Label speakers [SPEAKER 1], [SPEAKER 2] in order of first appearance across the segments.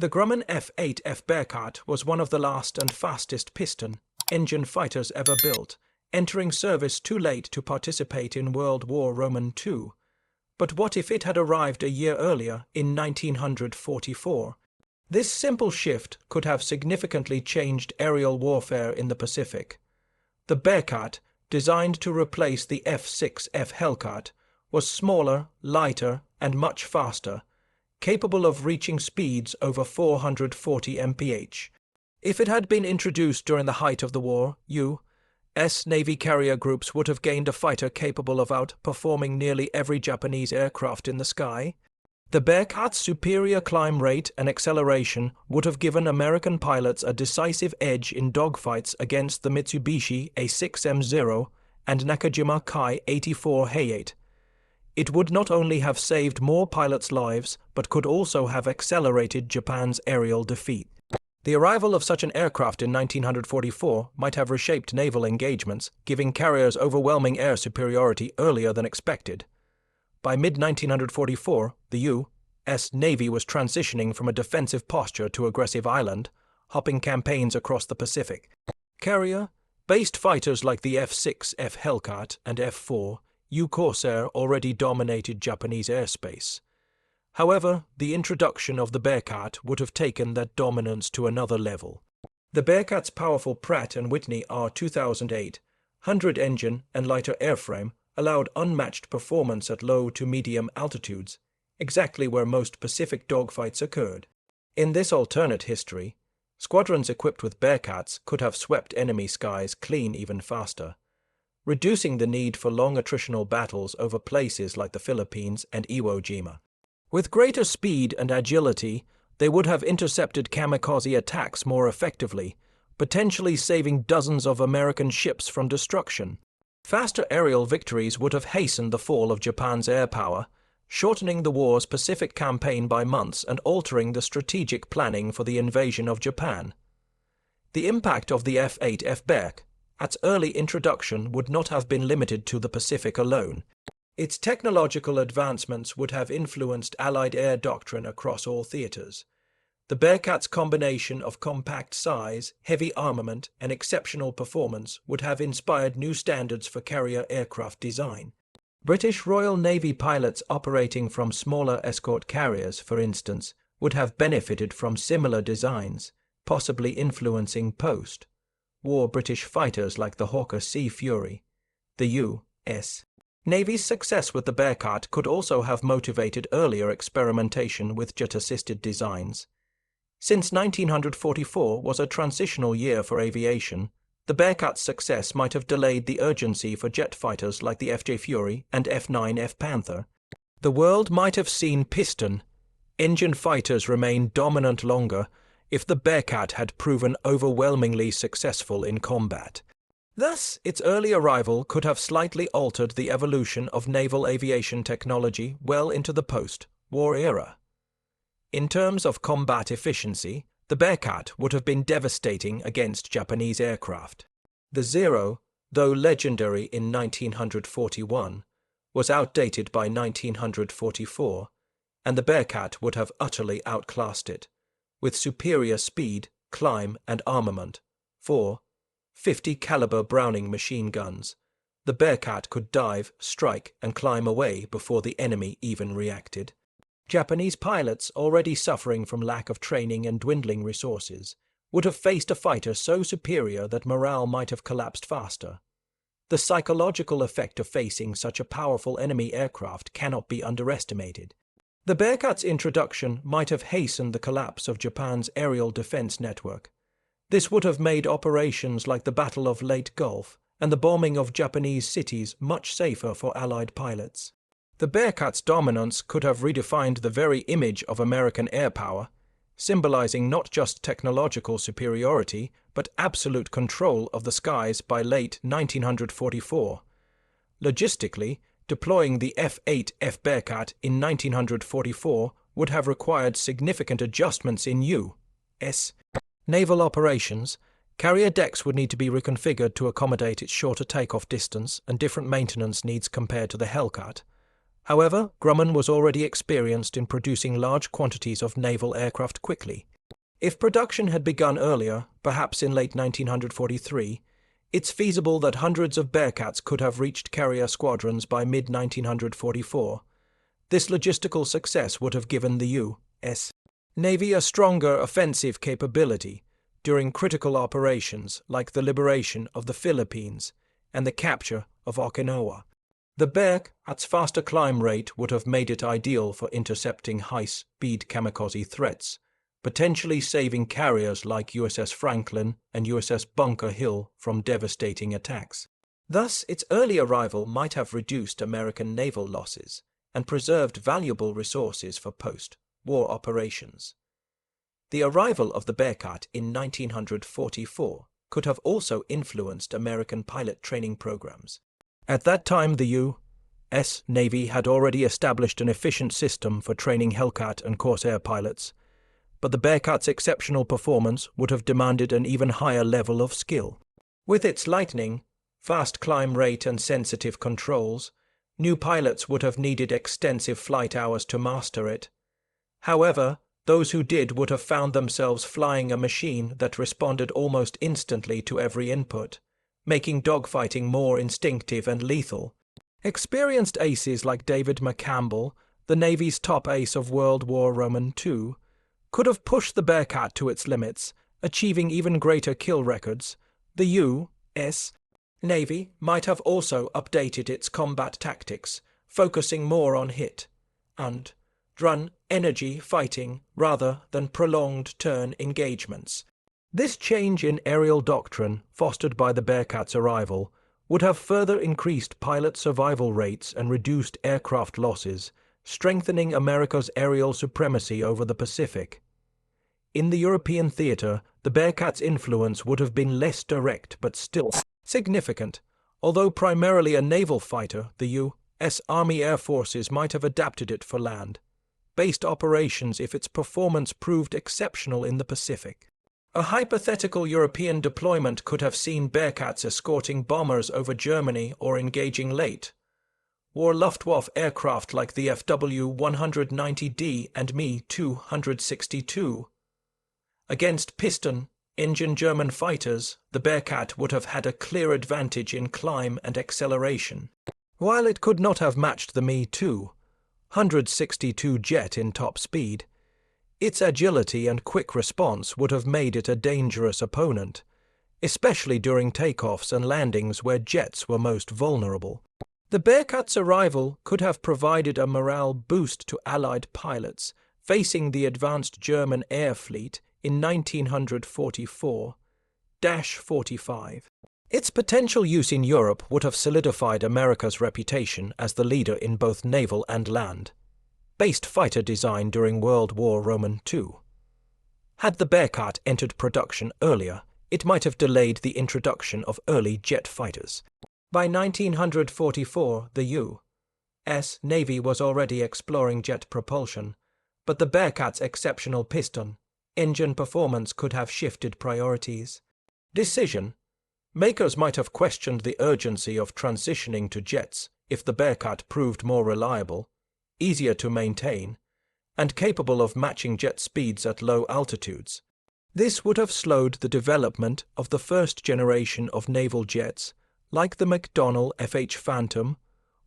[SPEAKER 1] The Grumman F8F Bearcat was one of the last and fastest piston-engine fighters ever built, entering service too late to participate in World War II. But what if it had arrived a year earlier, in 1944? This simple shift could have significantly changed aerial warfare in the Pacific. The Bearcat, designed to replace the F6F Hellcat, was smaller, lighter, and much faster, capable of reaching speeds over 440 mph. If it had been introduced during the height of the war, U.S. Navy carrier groups would have gained a fighter capable of outperforming nearly every Japanese aircraft in the sky. The Bearcat's superior climb rate and acceleration would have given American pilots a decisive edge in dogfights against the Mitsubishi A6M0 and Nakajima Kai-84 Hellcat. It would not only have saved more pilots' lives, but could also have accelerated Japan's aerial defeat. The arrival of such an aircraft in 1944 might have reshaped naval engagements, giving carriers overwhelming air superiority earlier than expected. By mid-1944, the U.S. Navy was transitioning from a defensive posture to aggressive island-hopping campaigns across the Pacific. Carrier-based fighters like the F6F Hellcat and F4 U Corsair already dominated Japanese airspace. However, the introduction of the Bearcat would have taken that dominance to another level. The Bearcat's powerful Pratt & Whitney R2008 100-engine and lighter airframe allowed unmatched performance at low to medium altitudes, exactly where most Pacific dogfights occurred. In this alternate history, squadrons equipped with Bearcats could have swept enemy skies clean even faster, reducing the need for long attritional battles over places like the Philippines and Iwo Jima. With greater speed and agility, they would have intercepted kamikaze attacks more effectively, potentially saving dozens of American ships from destruction. Faster aerial victories would have hastened the fall of Japan's air power, shortening the war's Pacific campaign by months and altering the strategic planning for the invasion of Japan. The impact of the F8F Bearcat its early introduction would not have been limited to the Pacific alone. Its technological advancements would have influenced Allied air doctrine across all theaters. The Bearcat's combination of compact size, heavy armament, and exceptional performance would have inspired new standards for carrier aircraft design. British Royal Navy pilots operating from smaller escort carriers, for instance, would have benefited from similar designs, possibly influencing post-war British fighters like the Hawker Sea Fury. The U.S. Navy's success with the Bearcat could also have motivated earlier experimentation with jet-assisted designs. Since 1944 was a transitional year for aviation, the Bearcat's success might have delayed the urgency for jet fighters like the FJ Fury and F9F Panther. The world might have seen piston-engine fighters remain dominant longer if the Bearcat had proven overwhelmingly successful in combat. Thus, its early arrival could have slightly altered the evolution of naval aviation technology well into the post-war era. In terms of combat efficiency, the Bearcat would have been devastating against Japanese aircraft. The Zero, though legendary in 1941, was outdated by 1944, and the Bearcat would have utterly outclassed it, with superior speed, climb, and armament. 50 caliber Browning machine guns. The Bearcat could dive, strike, and climb away before the enemy even reacted. Japanese pilots, already suffering from lack of training and dwindling resources, would have faced a fighter so superior that morale might have collapsed faster. The psychological effect of facing such a powerful enemy aircraft cannot be underestimated. The Bearcat's introduction might have hastened the collapse of Japan's aerial defense network. This would have made operations like the Battle of Leyte Gulf and the bombing of Japanese cities much safer for Allied pilots. The Bearcat's dominance could have redefined the very image of American air power, symbolizing not just technological superiority, but absolute control of the skies by late 1944. Logistically, deploying the F8F Bearcat in 1944 would have required significant adjustments in U.S. naval operations. Carrier decks would need to be reconfigured to accommodate its shorter takeoff distance and different maintenance needs compared to the Hellcat. However, Grumman was already experienced in producing large quantities of naval aircraft quickly. If production had begun earlier, perhaps in late 1943, it's feasible that hundreds of Bearcats could have reached carrier squadrons by mid-1944. This logistical success would have given the U.S. Navy a stronger offensive capability during critical operations like the liberation of the Philippines and the capture of Okinawa. The Bearcat's faster climb rate would have made it ideal for intercepting high-speed kamikaze threats, potentially saving carriers like USS Franklin and USS Bunker Hill from devastating attacks. Thus, its early arrival might have reduced American naval losses and preserved valuable resources for post-war operations. The arrival of the Bearcat in 1944 could have also influenced American pilot training programs. At that time, the U.S. Navy had already established an efficient system for training Hellcat and Corsair pilots, but the Bearcat's exceptional performance would have demanded an even higher level of skill. With its lightning, fast climb rate and sensitive controls, new pilots would have needed extensive flight hours to master it. However, those who did would have found themselves flying a machine that responded almost instantly to every input, making dogfighting more instinctive and lethal. Experienced aces like David McCampbell, the Navy's top ace of World War II, could have pushed the Bearcat to its limits, achieving even greater kill records. The U.S. Navy might have also updated its combat tactics, focusing more on hit and run energy fighting rather than prolonged turn engagements. This change in aerial doctrine, fostered by the Bearcat's arrival, would have further increased pilot survival rates and reduced aircraft losses, strengthening America's aerial supremacy over the Pacific. In the European theater, the Bearcat's influence would have been less direct but still significant. Although primarily a naval fighter, the U.S. Army Air Forces might have adapted it for land-based operations if its performance proved exceptional in the Pacific. A hypothetical European deployment could have seen Bearcats escorting bombers over Germany or engaging late-war Luftwaffe aircraft like the FW-190D and Me-262. Against piston-engine German fighters, the Bearcat would have had a clear advantage in climb and acceleration. While it could not have matched the Me-262 jet in top speed, its agility and quick response would have made it a dangerous opponent, especially during takeoffs and landings where jets were most vulnerable. The Bearcat's arrival could have provided a morale boost to Allied pilots facing the advanced German air fleet in 1944-45. Its potential use in Europe would have solidified America's reputation as the leader in both naval and land-based fighter design during World War II. Had the Bearcat entered production earlier, it might have delayed the introduction of early jet fighters. By 1944, the U.S. Navy was already exploring jet propulsion, but the Bearcat's exceptional piston-engine performance could have shifted priorities. Makers might have questioned the urgency of transitioning to jets if the Bearcat proved more reliable, easier to maintain, and capable of matching jet speeds at low altitudes. This would have slowed the development of the first generation of naval jets like the McDonnell F8 Phantom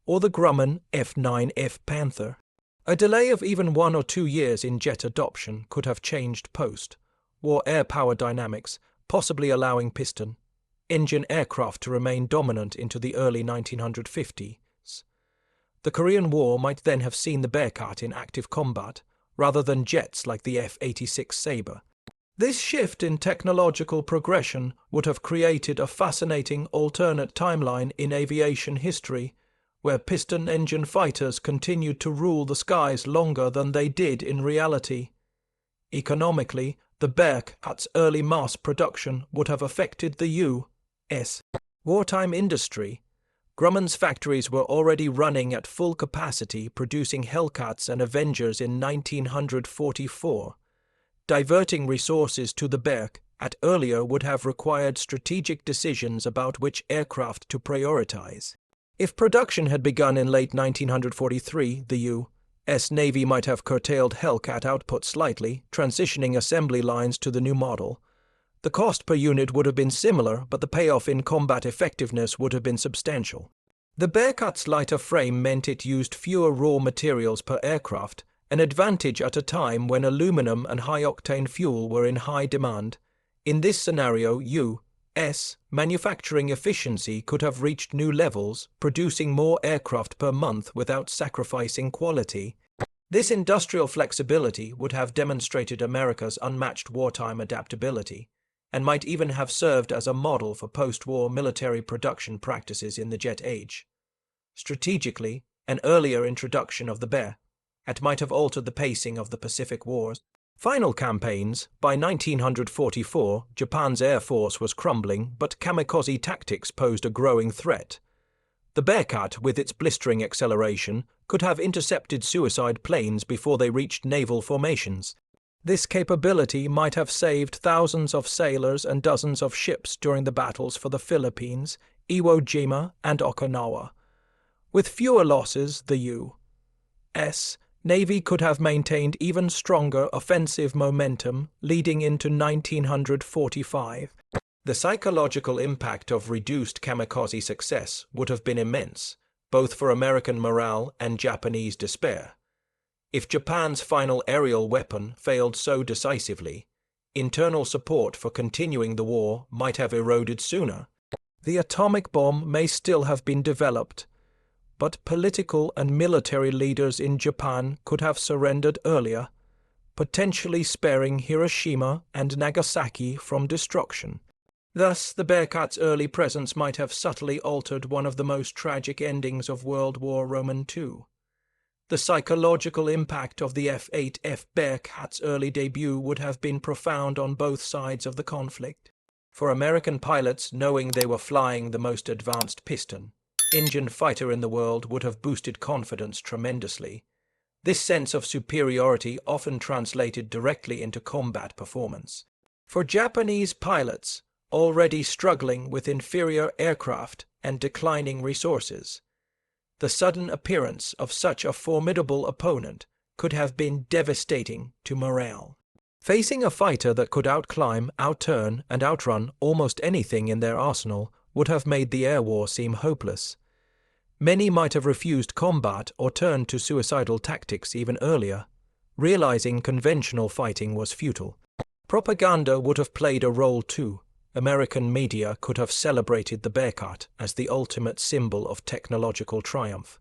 [SPEAKER 1] or the Grumman F9F Panther. A delay of even 1 or 2 years in jet adoption could have changed post-war air power dynamics, possibly allowing piston-engine aircraft to remain dominant into the early 1950s. The Korean War might then have seen the Bearcat in active combat, rather than jets like the F-86 Sabre. This shift in technological progression would have created a fascinating alternate timeline in aviation history, where piston-engine fighters continued to rule the skies longer than they did in reality. Economically, the Bearcat's early mass production would have affected the U.S. wartime industry. Grumman's factories were already running at full capacity, producing Hellcats and Avengers in 1944. Diverting resources to the Bearcat earlier would have required strategic decisions about which aircraft to prioritize. If production had begun in late 1943, the Navy might have curtailed Hellcat output slightly, transitioning assembly lines to the new model. The cost per unit would have been similar, but the payoff in combat effectiveness would have been substantial. The Bearcat's lighter frame meant it used fewer raw materials per aircraft, an advantage at a time when aluminum and high-octane fuel were in high demand. In this scenario, U.S. manufacturing efficiency could have reached new levels, producing more aircraft per month without sacrificing quality. This industrial flexibility would have demonstrated America's unmatched wartime adaptability, and might even have served as a model for post-war military production practices in the jet age. Strategically, an earlier introduction of the Bearcat might have altered the pacing of the Pacific War's final campaigns. By 1944, Japan's air force was crumbling, but kamikaze tactics posed a growing threat. The Bearcat, with its blistering acceleration, could have intercepted suicide planes before they reached naval formations. This capability might have saved thousands of sailors and dozens of ships during the battles for the Philippines, Iwo Jima, and Okinawa. With fewer losses, the U.S. Navy could have maintained even stronger offensive momentum leading into 1945. The psychological impact of reduced kamikaze success would have been immense, both for American morale and Japanese despair. If Japan's final aerial weapon failed so decisively, internal support for continuing the war might have eroded sooner. The atomic bomb may still have been developed, but political and military leaders in Japan could have surrendered earlier, potentially sparing Hiroshima and Nagasaki from destruction. Thus, the Bearcat's early presence might have subtly altered one of the most tragic endings of World War II. The psychological impact of the F8F Bearcat's early debut would have been profound on both sides of the conflict. For American pilots, knowing they were flying the most advanced piston-engine fighter in the world would have boosted confidence tremendously. This sense of superiority often translated directly into combat performance. For Japanese pilots, already struggling with inferior aircraft and declining resources, the sudden appearance of such a formidable opponent could have been devastating to morale. Facing a fighter that could outclimb, outturn, and outrun almost anything in their arsenal would have made the air war seem hopeless. Many might have refused combat or turned to suicidal tactics even earlier, realizing conventional fighting was futile. Propaganda would have played a role too. American media could have celebrated the Bearcat as the ultimate symbol of technological triumph,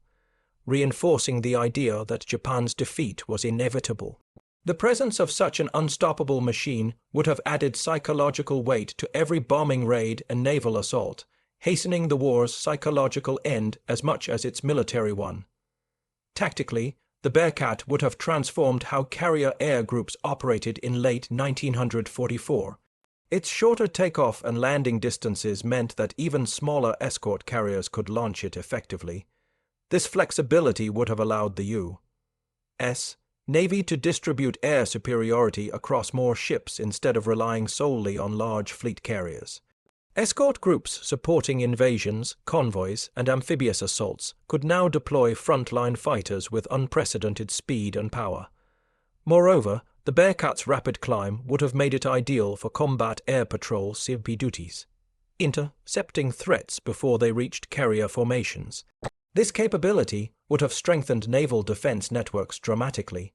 [SPEAKER 1] reinforcing the idea that Japan's defeat was inevitable. The presence of such an unstoppable machine would have added psychological weight to every bombing raid and naval assault, hastening the war's psychological end as much as its military one. Tactically, the Bearcat would have transformed how carrier air groups operated in late 1944. Its shorter takeoff and landing distances meant that even smaller escort carriers could launch it effectively. This flexibility would have allowed the U.S. Navy to distribute air superiority across more ships instead of relying solely on large fleet carriers. Escort groups supporting invasions, convoys, and amphibious assaults could now deploy frontline fighters with unprecedented speed and power. Moreover, the Bearcat's rapid climb would have made it ideal for combat air patrol CP duties, intercepting threats before they reached carrier formations. This capability would have strengthened naval defense networks dramatically.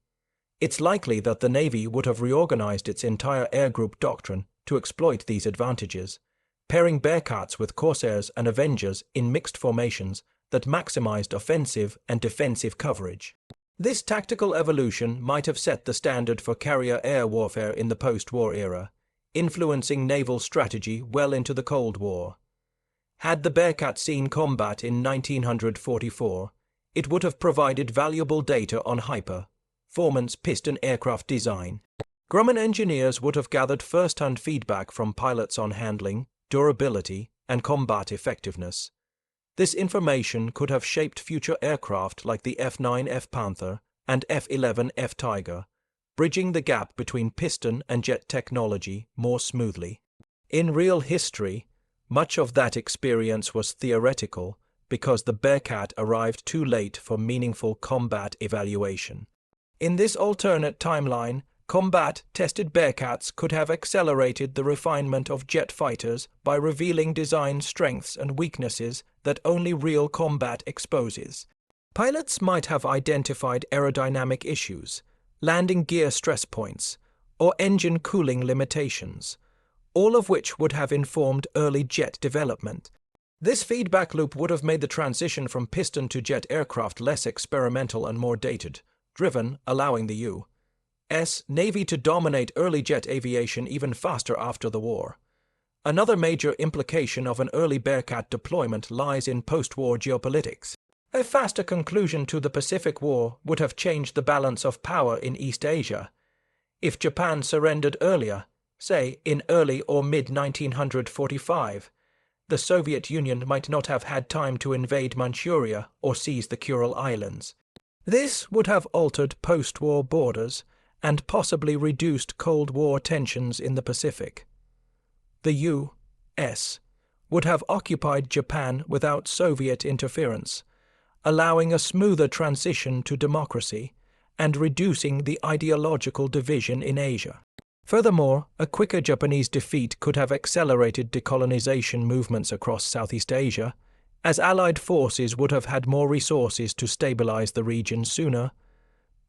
[SPEAKER 1] It's likely that the Navy would have reorganized its entire air group doctrine to exploit these advantages, pairing Bearcats with Corsairs and Avengers in mixed formations that maximized offensive and defensive coverage. This tactical evolution might have set the standard for carrier air warfare in the post-war era, influencing naval strategy well into the Cold War. Had the Bearcat seen combat in 1944, it would have provided valuable data on high-performance piston aircraft design. Grumman engineers would have gathered first-hand feedback from pilots on handling, durability, and combat effectiveness. This information could have shaped future aircraft like the F9F Panther and F11F Tiger, bridging the gap between piston and jet technology more smoothly. In real history, much of that experience was theoretical, because the Bearcat arrived too late for meaningful combat evaluation. In this alternate timeline, combat-tested Bearcats could have accelerated the refinement of jet fighters by revealing design strengths and weaknesses that only real combat exposes. Pilots might have identified aerodynamic issues, landing gear stress points, or engine cooling limitations, all of which would have informed early jet development. This feedback loop would have made the transition from piston to jet aircraft less experimental and more data-driven, allowing the U.S. Navy to dominate early jet aviation even faster after the war. Another major implication of an early Bearcat deployment lies in post-war geopolitics. A faster conclusion to the Pacific War would have changed the balance of power in East Asia. If Japan surrendered earlier, say in early or mid-1945, the Soviet Union might not have had time to invade Manchuria or seize the Kuril Islands. This would have altered post-war borders and possibly reduced Cold War tensions in the Pacific. The U.S. would have occupied Japan without Soviet interference, allowing a smoother transition to democracy and reducing the ideological division in Asia. Furthermore, a quicker Japanese defeat could have accelerated decolonization movements across Southeast Asia, as Allied forces would have had more resources to stabilize the region sooner.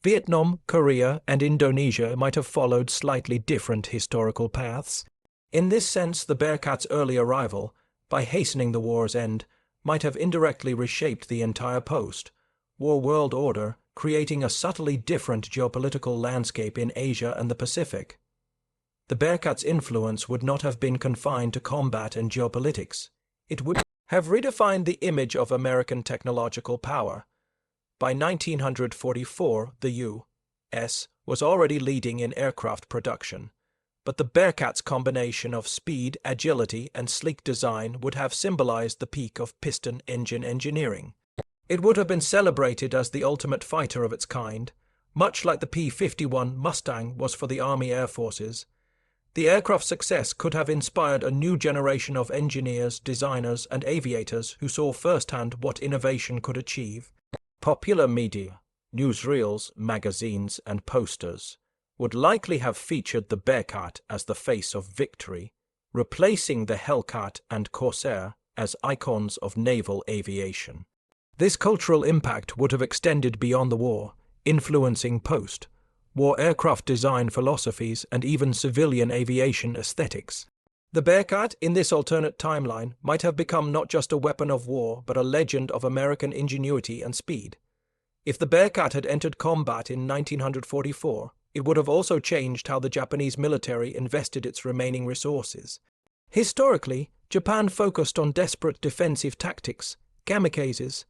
[SPEAKER 1] Vietnam, Korea, and Indonesia might have followed slightly different historical paths. In this sense, the Bearcat's early arrival, by hastening the war's end, might have indirectly reshaped the entire post-war world order, creating a subtly different geopolitical landscape in Asia and the Pacific. The Bearcat's influence would not have been confined to combat and geopolitics. It would have redefined the image of American technological power. By 1944, the U.S. was already leading in aircraft production, but the Bearcat's combination of speed, agility, and sleek design would have symbolized the peak of piston-engine engineering. It would have been celebrated as the ultimate fighter of its kind, much like the P-51 Mustang was for the Army Air Forces. The aircraft's success could have inspired a new generation of engineers, designers, and aviators who saw firsthand what innovation could achieve. Popular media, newsreels, magazines, and posters would likely have featured the Bearcat as the face of victory, replacing the Hellcat and Corsair as icons of naval aviation. This cultural impact would have extended beyond the war, influencing post-war aircraft design philosophies and even civilian aviation aesthetics. The Bearcat, in this alternate timeline, might have become not just a weapon of war, but a legend of American ingenuity and speed. If the Bearcat had entered combat in 1944, it would have also changed how the Japanese military invested its remaining resources. Historically, Japan focused on desperate defensive tactics, kamikazes,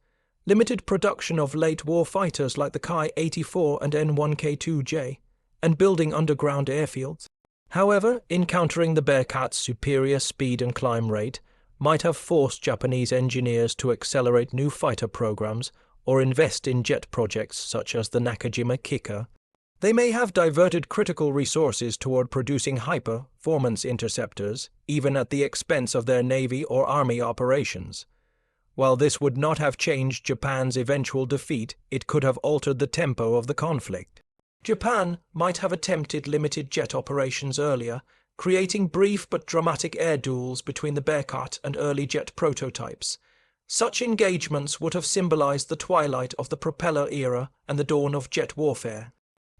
[SPEAKER 1] limited production of late-war fighters like the Ki-84 and N-1K2J, and building underground airfields. However, encountering the Bearcat's superior speed and climb rate might have forced Japanese engineers to accelerate new fighter programs or invest in jet projects such as the Nakajima Kicker. They may have diverted critical resources toward producing high-performance interceptors, even at the expense of their Navy or Army operations. While this would not have changed Japan's eventual defeat, it could have altered the tempo of the conflict. Japan might have attempted limited jet operations earlier, creating brief but dramatic air duels between the Bearcat and early jet prototypes. Such engagements would have symbolized the twilight of the propeller era and the dawn of jet warfare.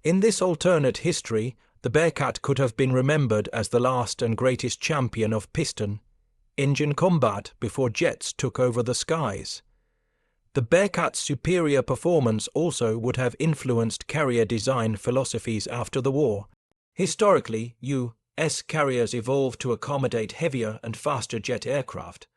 [SPEAKER 1] In this alternate history, the Bearcat could have been remembered as the last and greatest champion of piston-engine combat before jets took over the skies. The Bearcat's superior performance also would have influenced carrier design philosophies after the war. Historically, U.S. carriers evolved to accommodate heavier and faster jet aircraft,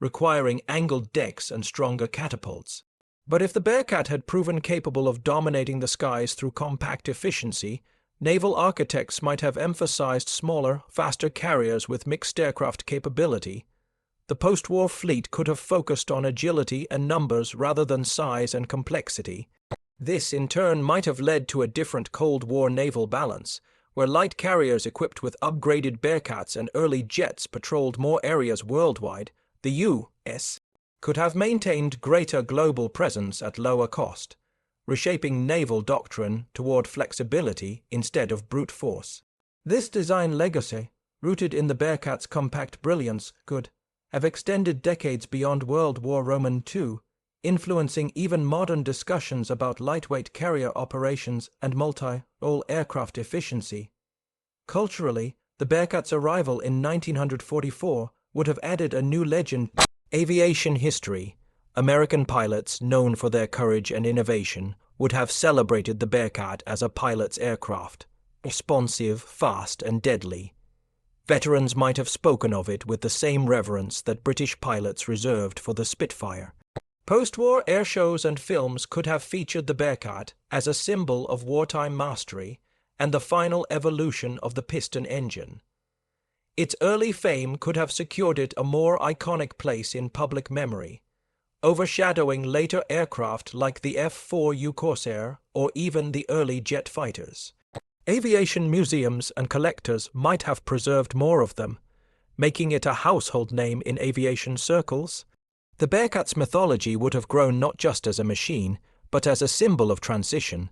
[SPEAKER 1] requiring angled decks and stronger catapults. But if the Bearcat had proven capable of dominating the skies through compact efficiency, naval architects might have emphasized smaller, faster carriers with mixed aircraft capability. The post-war fleet could have focused on agility and numbers rather than size and complexity. This, in turn, might have led to a different Cold War naval balance, where light carriers equipped with upgraded Bearcats and early jets patrolled more areas worldwide. The U.S. could have maintained greater global presence at lower cost, reshaping naval doctrine toward flexibility instead of brute force. This design legacy, rooted in the Bearcat's compact brilliance, could have extended decades beyond World War II, influencing even modern discussions about lightweight carrier operations and multi-role aircraft efficiency. Culturally, the Bearcat's arrival in 1944 would have added a new legend. Aviation history. American pilots, known for their courage and innovation, would have celebrated the Bearcat as a pilot's aircraft, responsive, fast, and deadly. Veterans might have spoken of it with the same reverence that British pilots reserved for the Spitfire. Post-war air shows and films could have featured the Bearcat as a symbol of wartime mastery and the final evolution of the piston engine. Its early fame could have secured it a more iconic place in public memory, overshadowing later aircraft like the F-4U Corsair or even the early jet fighters. Aviation museums and collectors might have preserved more of them, making it a household name in aviation circles. The Bearcat's mythology would have grown not just as a machine, but as a symbol of transition,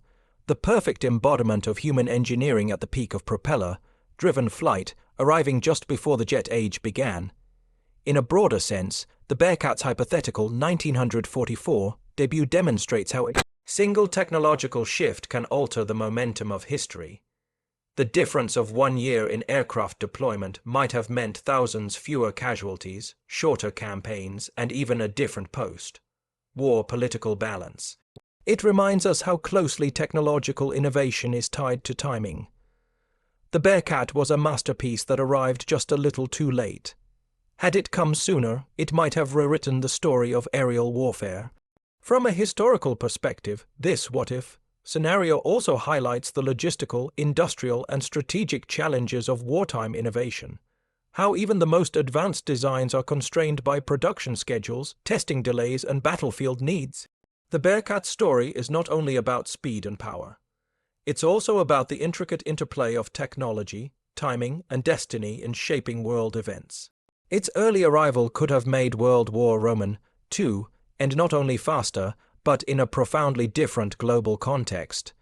[SPEAKER 1] the perfect embodiment of human engineering at the peak of propeller-driven flight, arriving just before the jet age began. In a broader sense, the Bearcat's hypothetical 1944 debut demonstrates how a single technological shift can alter the momentum of history. The difference of 1 year in aircraft deployment might have meant thousands fewer casualties, shorter campaigns, and even a different post-war political balance. It reminds us how closely technological innovation is tied to timing. The Bearcat was a masterpiece that arrived just a little too late. Had it come sooner, it might have rewritten the story of aerial warfare. From a historical perspective, this what-if scenario also highlights the logistical, industrial, and strategic challenges of wartime innovation. How even the most advanced designs are constrained by production schedules, testing delays, and battlefield needs. The Bearcat story is not only about speed and power. It's also about the intricate interplay of technology, timing, and destiny in shaping world events. Its early arrival could have made World War II, and not only faster, but in a profoundly different global context.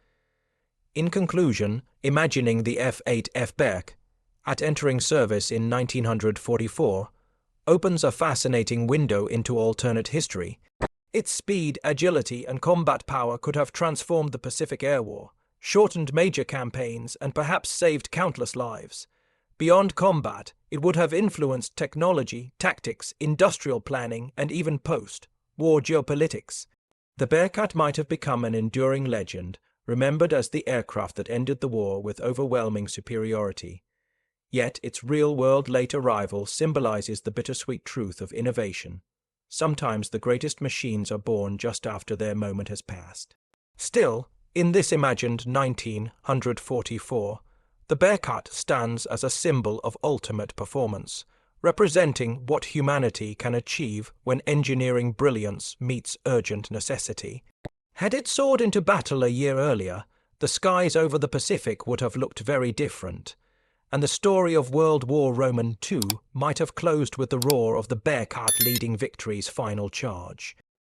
[SPEAKER 1] In conclusion, imagining the F8F Bearcat at entering service in 1944 opens a fascinating window into alternate history. Its speed, agility, and combat power could have transformed the Pacific Air War, shortened major campaigns, and perhaps saved countless lives. Beyond combat, it would have influenced technology, tactics, industrial planning, and even post-war geopolitics. The Bearcat might have become an enduring legend, remembered as the aircraft that ended the war with overwhelming superiority. Yet its real-world late arrival symbolizes the bittersweet truth of innovation. Sometimes the greatest machines are born just after their moment has passed. Still, in this imagined 1944, the Bearcat stands as a symbol of ultimate performance, representing what humanity can achieve when engineering brilliance meets urgent necessity. Had it soared into battle a year earlier, the skies over the Pacific would have looked very different, and the story of World War II might have closed with the roar of the Bearcat leading victory's final charge.